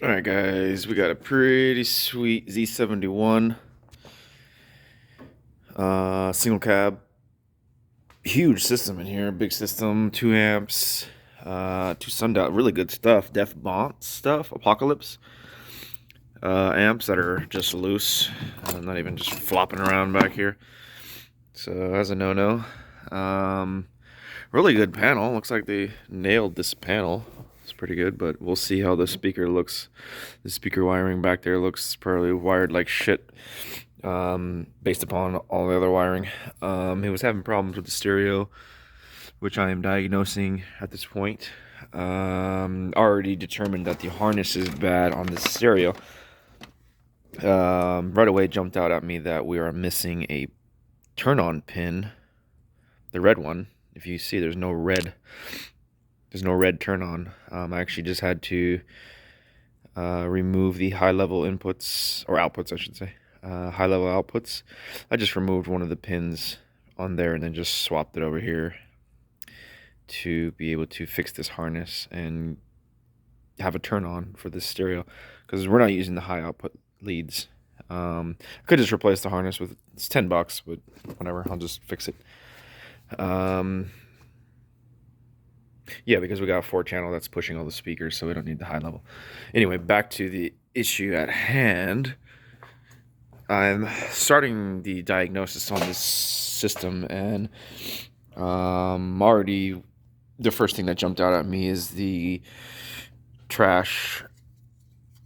Alright guys, we got a pretty sweet Z71 single cab, huge system in here, big system, 2 amps, 2 sundial, really good stuff, Def Bont stuff, Apocalypse amps that are just loose, not even just flopping around back here, so that's a no-no. Really good panel, looks like they nailed this panel. It's pretty good, but we'll see how the speaker looks. The speaker wiring back there looks probably wired like shit, based upon all the other wiring. He was having problems with the stereo, which I am diagnosing at this point. Already determined that the harness is bad on the stereo. Right away jumped out at me that we are missing a turn-on pin, the red one. If you see, there's no red turn on. I actually just had to remove the high-level inputs, or outputs I should say, high-level outputs. I just removed one of the pins on there and then just swapped it over here to be able to fix this harness and have a turn on for this stereo, because we're not using the high output leads. I could just replace the harness with, it's $10, but whatever, I'll just fix it. Yeah, because we got a 4-channel that's pushing all the speakers, so we don't need the high level. Anyway, back to the issue at hand. I'm starting the diagnosis on this system, and already the first thing that jumped out at me is the trash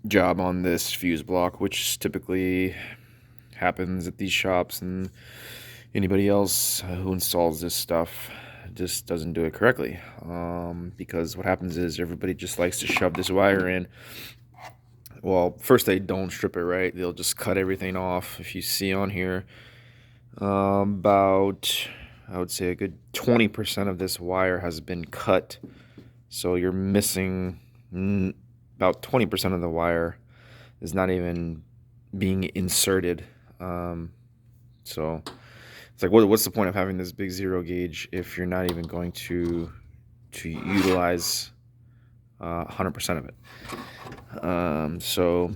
job on this fuse block, which typically happens at these shops, and anybody else who installs this stuff just doesn't do it correctly, because what happens is everybody just likes to shove this wire in. Well, first they don't strip it right, they'll just cut everything off. If you see on here, about, I would say a good 20% of this wire has been cut, so you're missing about 20% of the wire is not even being inserted. So it's like, what's the point of having this big zero gauge if you're not even going to utilize 100% of it? So,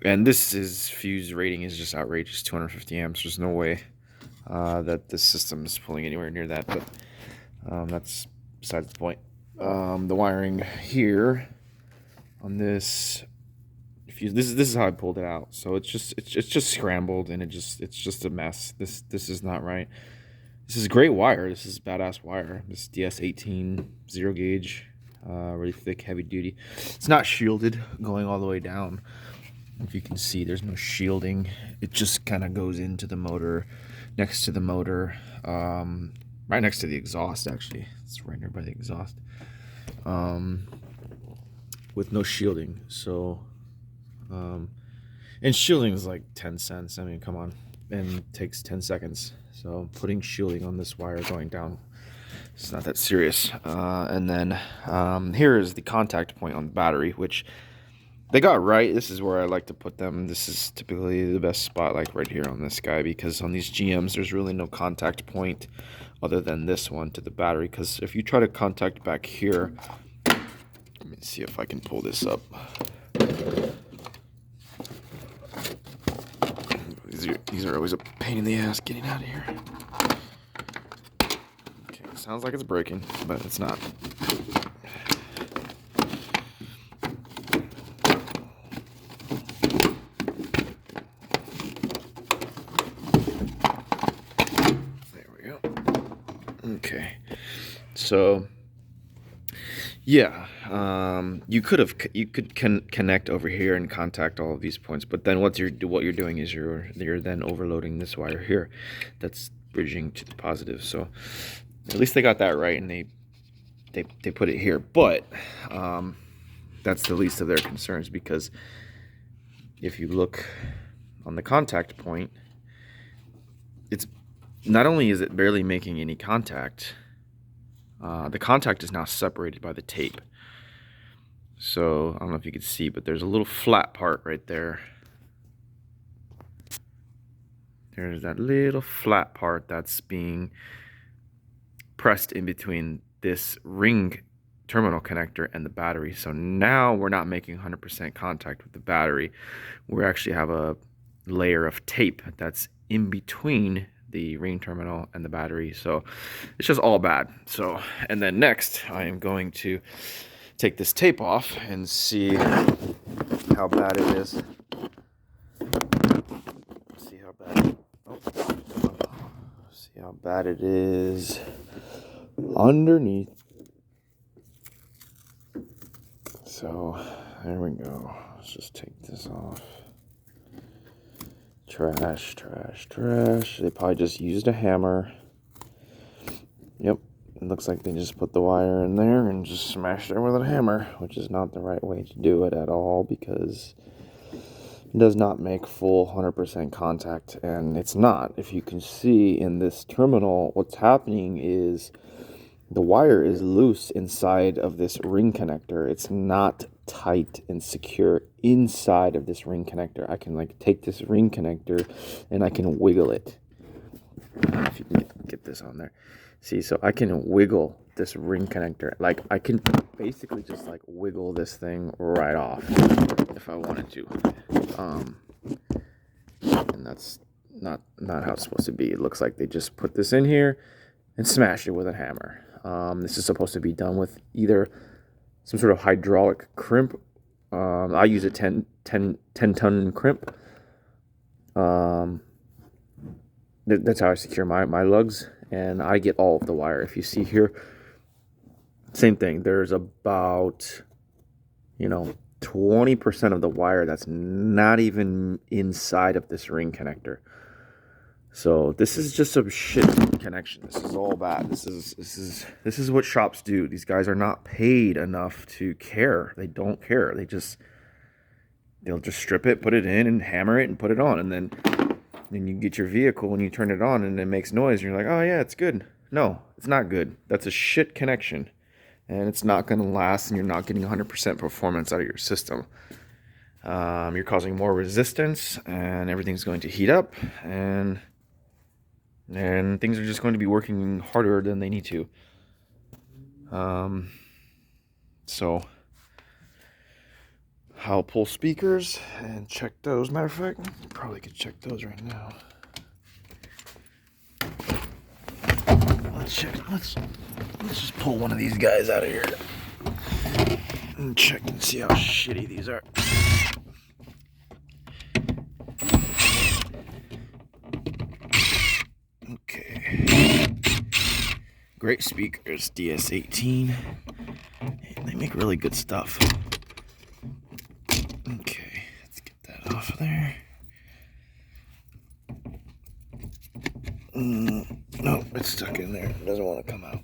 and this is fuse rating is just outrageous, 250 amps. There's no way that this system is pulling anywhere near that, but that's besides the point. The wiring here on this fuse, this is how I pulled it out. So it's just scrambled, and it's just a mess. This is not right. This is great wire. This is badass wire. This DS18 zero gauge, really thick, heavy duty. It's not shielded going all the way down. If you can see, there's no shielding. It just kind of goes into the motor, next to the motor, right next to the exhaust. Actually, it's right there by the exhaust, with no shielding. So, and shielding is like 10 cents. I mean, come on, and it takes 10 seconds. So putting shielding on this wire going down, it's not that serious. And then here is the contact point on the battery, which they got right. This is where I like to put them. This is typically the best spot, like right here on this guy, because on these GMs, there's really no contact point other than this one to the battery. Because if you try to contact back here, let me see if I can pull this up. These are always a pain in the ass getting out of here. Okay, sounds like it's breaking, but it's not. There we go. Okay, so yeah, you could connect over here and contact all of these points, but then what you're doing is you're then overloading this wire here, that's bridging to the positive. So at least they got that right, and they put it here. But that's the least of their concerns, because if you look on the contact point, it's not only is it barely making any contact. The contact is now separated by the tape. So I don't know if you can see, but there's a little flat part right there. There's that little flat part that's being pressed in between this ring terminal connector and the battery. So now we're not making 100% contact with the battery. We actually have a layer of tape that's in between the ring terminal and the battery. So it's just all bad. So, and then next I am going to take this tape off and see how bad it is. See how bad. See how bad it is underneath. So there we go. Let's just take this off. Trash, trash, trash. They probably just used a hammer. Yep. It looks like they just put the wire in there and just smashed it with a hammer, which is not the right way to do it at all, because it does not make full 100% contact, and it's not. If you can see in this terminal, what's happening is the wire is loose inside of this ring connector. It's not tight and secure inside of this ring connector. I can like take this ring connector and I can wiggle it. If you can get this on there. See, so I can wiggle this ring connector. Like I can basically just like wiggle this thing right off if I wanted to. And that's not how it's supposed to be. It looks like they just put this in here and smashed it with a hammer. This is supposed to be done with either some sort of hydraulic crimp. I use a 10 ton crimp. That's how I secure my lugs, and I get all of the wire. If you see here, same thing. There's about 20% of the wire that's not even inside of this ring connector. So this is just a shit connection. This is all bad. This is what shops do. These guys are not paid enough to care. They don't care. They'll just strip it, put it in, and hammer it and put it on, and then you get your vehicle and you turn it on and it makes noise and you're like, oh yeah, it's good. No, it's not good. That's a shit connection, and it's not going to last, and you're not getting 100% performance out of your system. You're causing more resistance, and everything's going to heat up, and things are just going to be working harder than they need to. So I'll pull speakers and check those. Matter of fact, probably could check those right now. Let's just pull one of these guys out of here and check and see how shitty these are. Okay. Great speakers, DS18. They make really good stuff. Okay, let's get that off of there. No, it's stuck in there. It doesn't want to come out.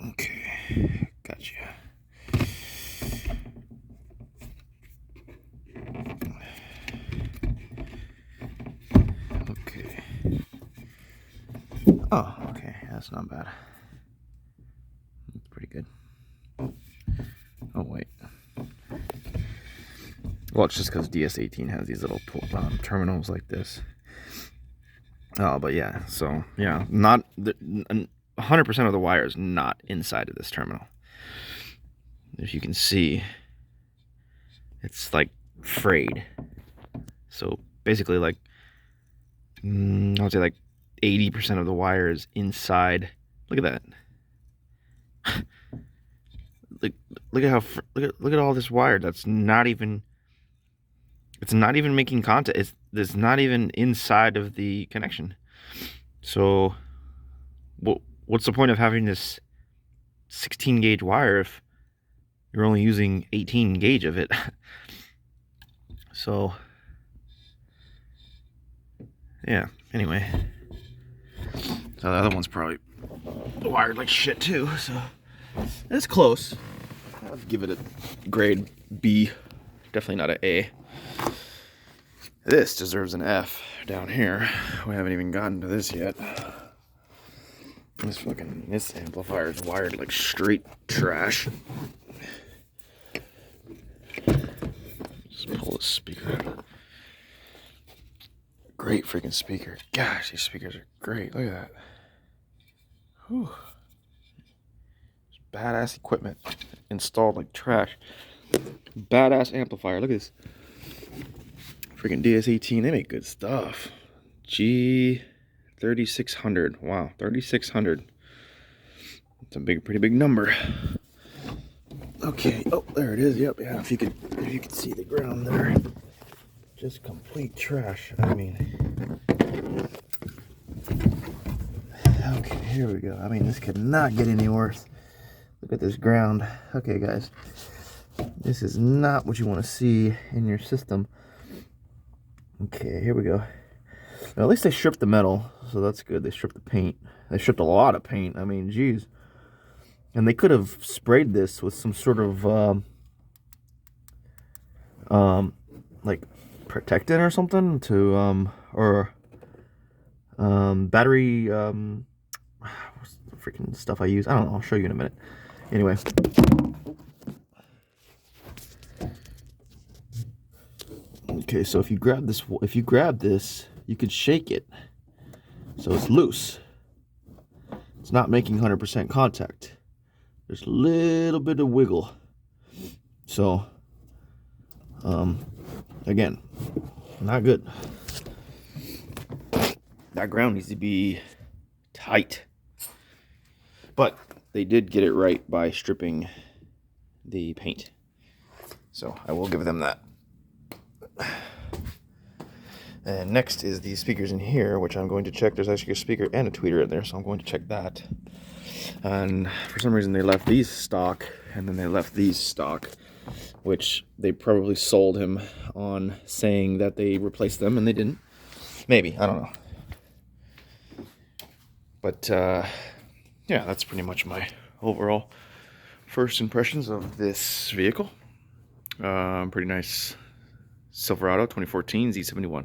Okay, gotcha. Okay. Oh, okay, that's not bad. That's pretty good. Oh, wait. Well, it's just because DS18 has these little terminals like this. Oh, but yeah, so, yeah, not 100% of the wire is not inside of this terminal. If you can see, it's like frayed. So basically, like, I would say like 80% of the wire is inside. Look at that. Look at how look at all this wire that's not even. It's not even making contact. It's not even inside of the connection. So, what's the point of having this 16 gauge wire if you're only using 18 gauge of it? So, yeah. Anyway, so the other one's probably wired like shit too. So it's close. I'd give it a grade B. Definitely not an A. This deserves an F down here. We haven't even gotten to this yet. This amplifier is wired like straight trash. Just pull the speaker out. great freaking speaker. Gosh, these speakers are great. Look at that. Whew. Badass equipment installed like trash. Badass amplifier. Look at this. Freaking DS18. They make good stuff. G3600. Wow, 3600. It's a pretty big number. Okay. Oh, there it is. Yep. Yeah. If you could see the ground there, just complete trash. I mean. Okay. Here we go. I mean, this could not get any worse. Look at this ground. Okay, guys. This is not what you want to see in your system. Okay, here we go. Now, at least they stripped the metal, so that's good. They stripped the paint. They stripped a lot of paint. I mean, geez. And they could have sprayed this with some sort of, like, protectant or something to, battery, what's the freaking stuff I use? I don't know. I'll show you in a minute. Anyway. Okay, so if you grab this, you could shake it. So it's loose. It's not making 100% contact. There's a little bit of wiggle. So, again, not good. That ground needs to be tight. But they did get it right by stripping the paint. So I will give them that. And next is these speakers in here, which I'm going to check. There's actually a speaker and a tweeter in there, so I'm going to check that. And for some reason they left these stock, and then they left these stock, which they probably sold him on saying that they replaced them, and they didn't. Maybe, I don't know. But yeah, that's pretty much my overall first impressions of this vehicle. Pretty nice Silverado 2014 Z71.